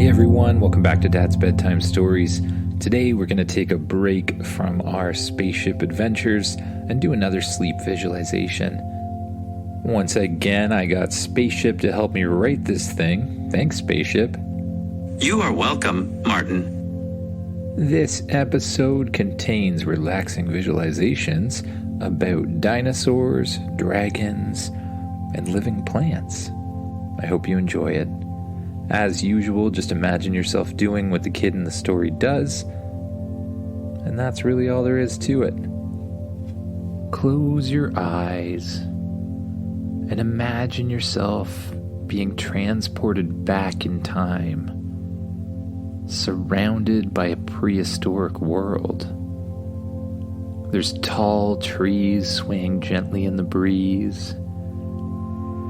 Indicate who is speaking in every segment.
Speaker 1: Hey everyone, welcome back to Dad's Bedtime Stories. Today we're going to take a break from our spaceship adventures and do another sleep visualization. Once again, I got Spaceship to help me write this thing. Thanks, Spaceship.
Speaker 2: You are welcome, Martin.
Speaker 1: This episode contains relaxing visualizations about dinosaurs, dragons, and living plants. I hope you enjoy it. As usual, just imagine yourself doing what the kid in the story does, and that's really all there is to it. Close your eyes and imagine yourself being transported back in time, surrounded by a prehistoric world. There's tall trees swaying gently in the breeze,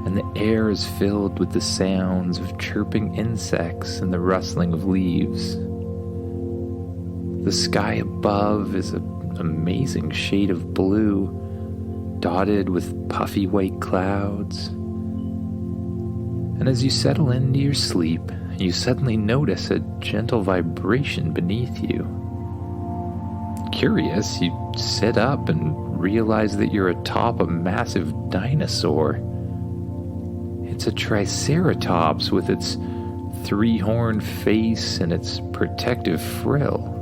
Speaker 1: and the air is filled with the sounds of chirping insects and the rustling of leaves. The sky above is an amazing shade of blue, dotted with puffy white clouds. And as you settle into your sleep, you suddenly notice a gentle vibration beneath you. Curious, you sit up and realize that you're atop a massive dinosaur. It's a triceratops with its three-horned face and its protective frill.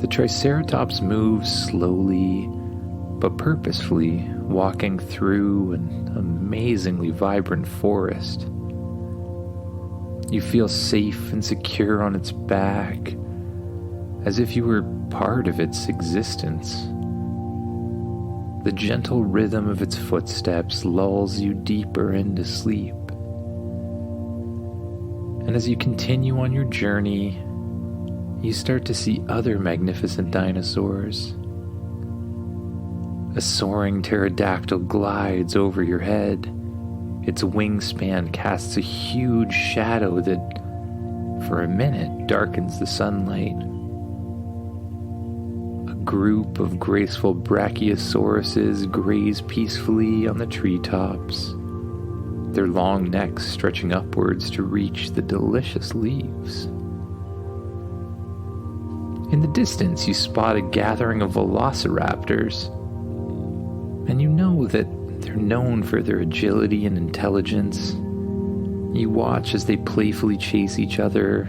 Speaker 1: The triceratops moves slowly but purposefully, walking through an amazingly vibrant forest. You feel safe and secure on its back, as if you were part of its existence. The gentle rhythm of its footsteps lulls you deeper into sleep. And as you continue on your journey, you start to see other magnificent dinosaurs. A soaring pterodactyl glides over your head. Its wingspan casts a huge shadow that, for a minute, darkens the sunlight. Group of graceful brachiosauruses graze peacefully on the treetops, their long necks stretching upwards to reach the delicious leaves. In the distance, you spot a gathering of velociraptors, and you know that they're known for their agility and intelligence. You watch as they playfully chase each other,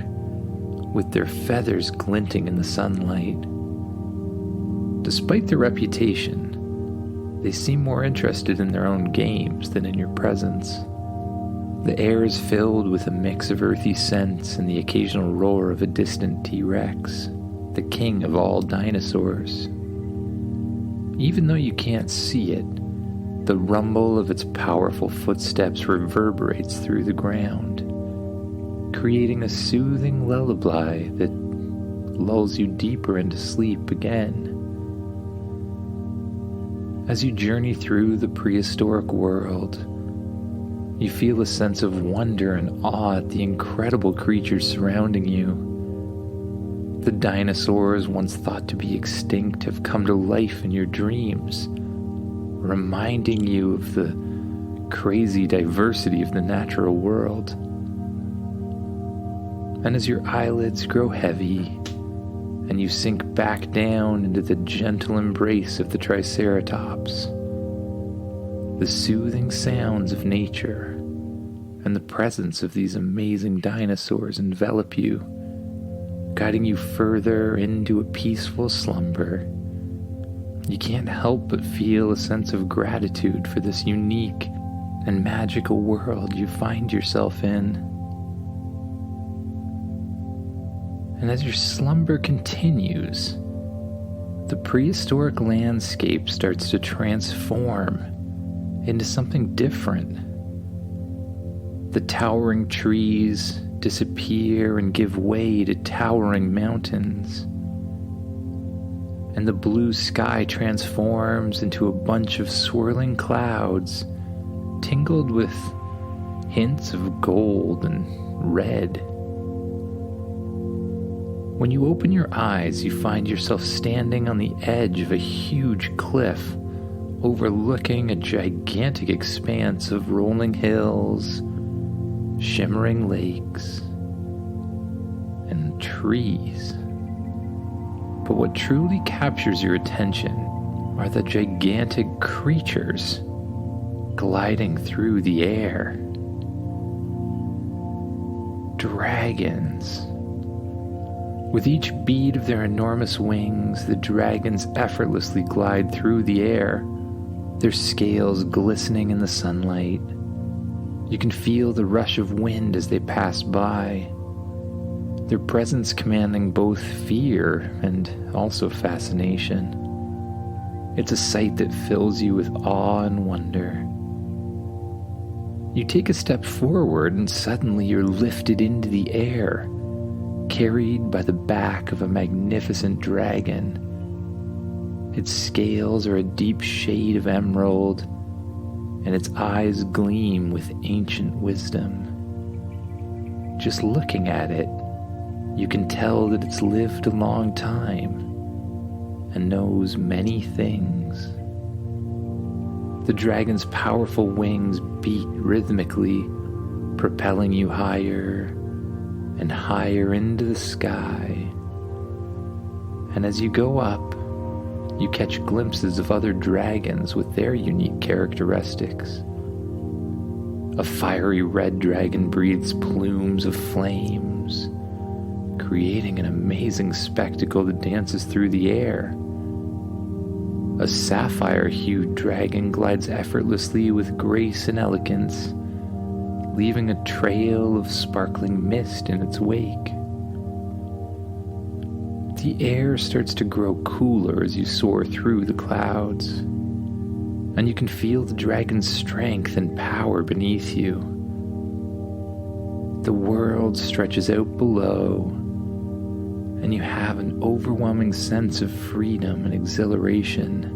Speaker 1: with their feathers glinting in the sunlight. Despite their reputation, they seem more interested in their own games than in your presence. The air is filled with a mix of earthy scents and the occasional roar of a distant T-Rex, the king of all dinosaurs. Even though you can't see it, the rumble of its powerful footsteps reverberates through the ground, creating a soothing lullaby that lulls you deeper into sleep again. As you journey through the prehistoric world, you feel a sense of wonder and awe at the incredible creatures surrounding you. The dinosaurs once thought to be extinct have come to life in your dreams, reminding you of the crazy diversity of the natural world. And as your eyelids grow heavy, and you sink back down into the gentle embrace of the triceratops, the soothing sounds of nature and the presence of these amazing dinosaurs envelop you, guiding you further into a peaceful slumber. You can't help but feel a sense of gratitude for this unique and magical world you find yourself in. And as your slumber continues, the prehistoric landscape starts to transform into something different. The towering trees disappear and give way to towering mountains. And the blue sky transforms into a bunch of swirling clouds, tingled with hints of gold and red. When you open your eyes, you find yourself standing on the edge of a huge cliff, overlooking a gigantic expanse of rolling hills, shimmering lakes, and trees. But what truly captures your attention are the gigantic creatures gliding through the air. Dragons. With each beat of their enormous wings, the dragons effortlessly glide through the air, their scales glistening in the sunlight. You can feel the rush of wind as they pass by, their presence commanding both fear and also fascination. It's a sight that fills you with awe and wonder. You take a step forward and suddenly you're lifted into the air, carried by the back of a magnificent dragon. Its scales are a deep shade of emerald, and its eyes gleam with ancient wisdom. Just looking at it, you can tell that it's lived a long time and knows many things. The dragon's powerful wings beat rhythmically, propelling you higher and higher into the sky. And as you go up, you catch glimpses of other dragons with their unique characteristics. A fiery red dragon breathes plumes of flames, creating an amazing spectacle that dances through the air. A sapphire-hued dragon glides effortlessly with grace and elegance, leaving a trail of sparkling mist in its wake. The air starts to grow cooler as you soar through the clouds, and you can feel the dragon's strength and power beneath you. The world stretches out below, and you have an overwhelming sense of freedom and exhilaration.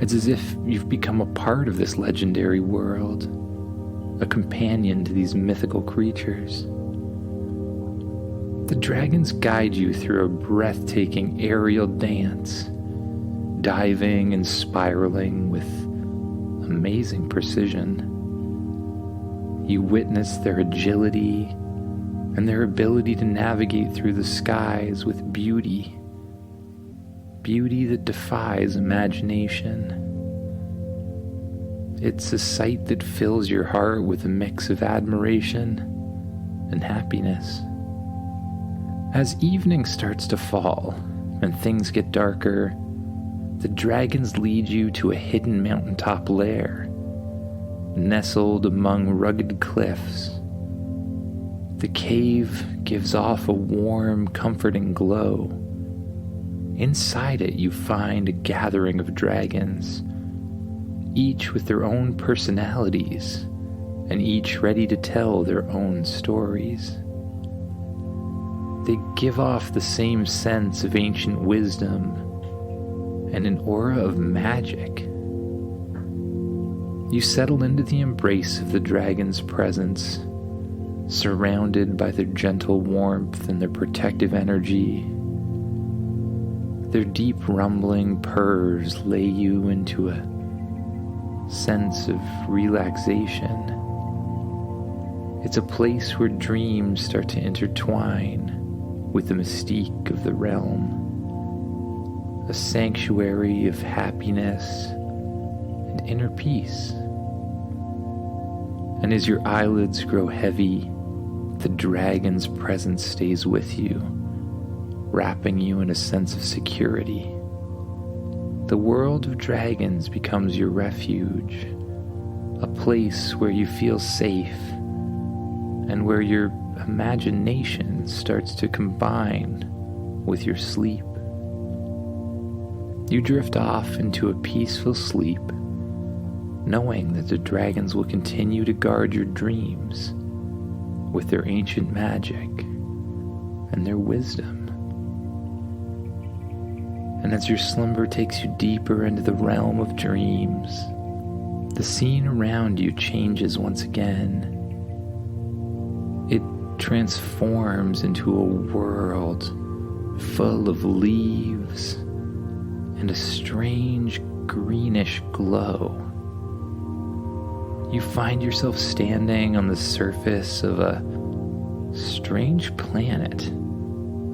Speaker 1: It's as if you've become a part of this legendary world, a companion to these mythical creatures. The dragons guide you through a breathtaking aerial dance, diving and spiraling with amazing precision. You witness their agility and their ability to navigate through the skies with beauty that defies imagination. It's a sight that fills your heart with a mix of admiration and happiness. As evening starts to fall and things get darker, the dragons lead you to a hidden mountaintop lair, nestled among rugged cliffs. The cave gives off a warm, comforting glow. Inside it, you find a gathering of dragons, each with their own personalities, and each ready to tell their own stories. They give off the same sense of ancient wisdom and an aura of magic. You settle into the embrace of the dragon's presence, surrounded by their gentle warmth and their protective energy. Their deep rumbling purrs lay you into a sense of relaxation. It's a place where dreams start to intertwine with the mystique of the realm, a sanctuary of happiness and inner peace. And as your eyelids grow heavy, the dragon's presence stays with you, wrapping you in a sense of security. The world of dragons becomes your refuge, a place where you feel safe and where your imagination starts to combine with your sleep. You drift off into a peaceful sleep, knowing that the dragons will continue to guard your dreams with their ancient magic and their wisdom. And as your slumber takes you deeper into the realm of dreams, the scene around you changes once again. It transforms into a world full of leaves and a strange greenish glow. You find yourself standing on the surface of a strange planet,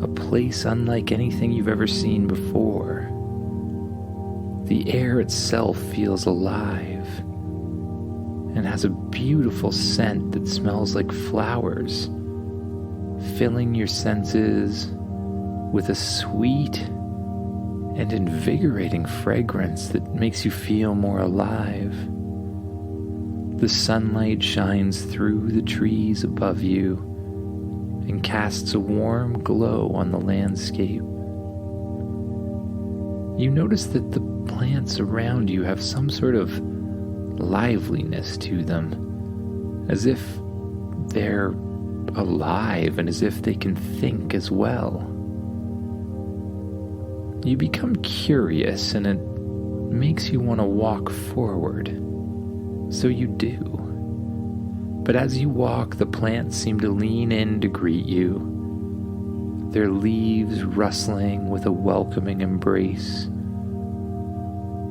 Speaker 1: a place unlike anything you've ever seen before. The air itself feels alive and has a beautiful scent that smells like flowers, filling your senses with a sweet and invigorating fragrance that makes you feel more alive. The sunlight shines through the trees above you and casts a warm glow on the landscape. You notice that the plants around you have some sort of liveliness to them, as if they're alive and as if they can think as well. You become curious and it makes you want to walk forward. So you do. But as you walk, the plants seem to lean in to greet you, their leaves rustling with a welcoming embrace.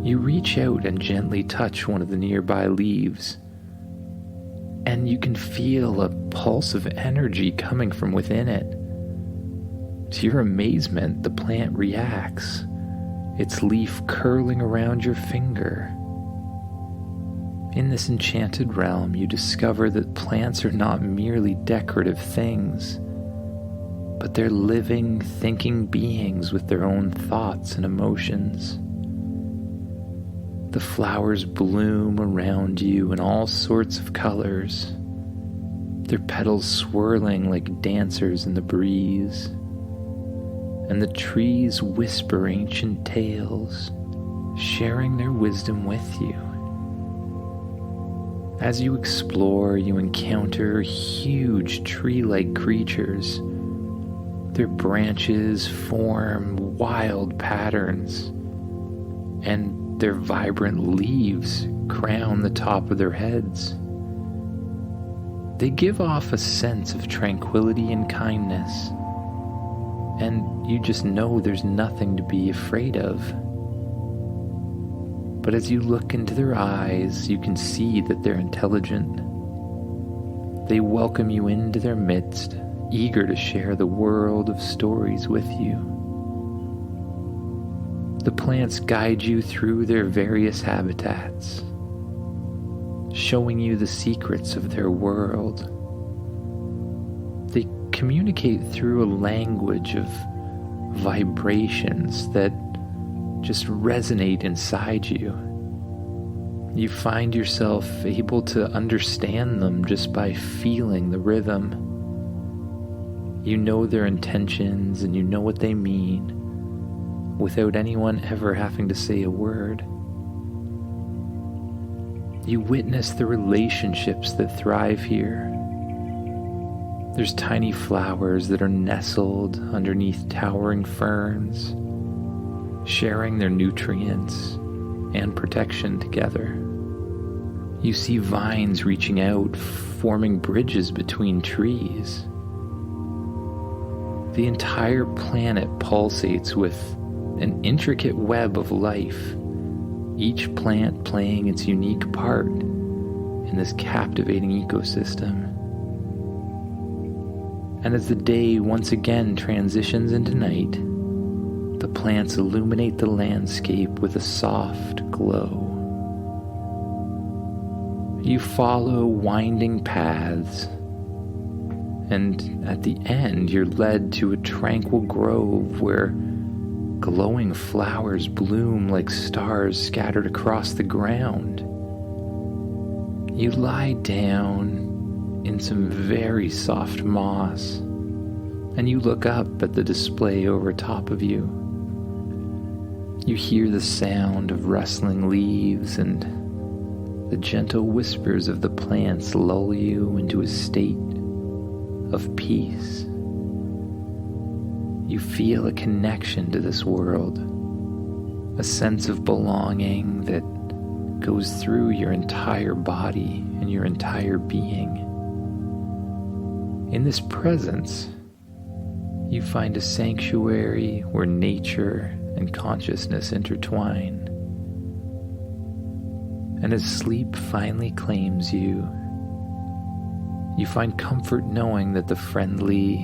Speaker 1: You reach out and gently touch one of the nearby leaves, and you can feel a pulse of energy coming from within it. To your amazement, the plant reacts, its leaf curling around your finger. In this enchanted realm, you discover that plants are not merely decorative things, but they're living, thinking beings with their own thoughts and emotions. The flowers bloom around you in all sorts of colors, their petals swirling like dancers in the breeze, and the trees whisper ancient tales, sharing their wisdom with you. As you explore, you encounter huge tree-like creatures. Their branches form wild patterns, and their vibrant leaves crown the top of their heads. They give off a sense of tranquility and kindness, and you just know there's nothing to be afraid of. But as you look into their eyes, you can see that they're intelligent. They welcome you into their midst, eager to share the world of stories with you. The plants guide you through their various habitats, showing you the secrets of their world. They communicate through a language of vibrations that just resonate inside you. You find yourself able to understand them just by feeling the rhythm. You know their intentions and you know what they mean, without anyone ever having to say a word. You witness the relationships that thrive here. There's tiny flowers that are nestled underneath towering ferns, sharing their nutrients and protection together. You see vines reaching out, forming bridges between trees. The entire planet pulsates with an intricate web of life, each plant playing its unique part in this captivating ecosystem. And as the day once again transitions into night, the plants illuminate the landscape with a soft glow. You follow winding paths, and at the end you're led to a tranquil grove where glowing flowers bloom like stars scattered across the ground. You lie down in some very soft moss, and you look up at the display over top of you. You hear the sound of rustling leaves, and the gentle whispers of the plants lull you into a state of peace. You feel a connection to this world, a sense of belonging that goes through your entire body and your entire being. In this presence, you find a sanctuary where nature and consciousness intertwine. And as sleep finally claims you, you find comfort knowing that the friendly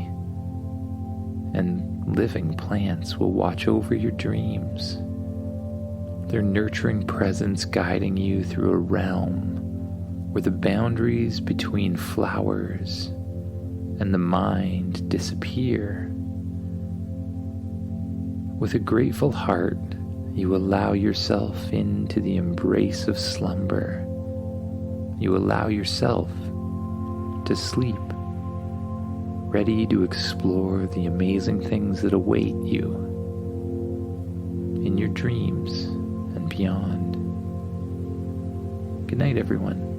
Speaker 1: and living plants will watch over your dreams, their nurturing presence guiding you through a realm where the boundaries between flowers and the mind disappear. With a grateful heart, you allow yourself into the embrace of slumber. You allow yourself to sleep, ready to explore the amazing things that await you in your dreams and beyond. Good night, everyone.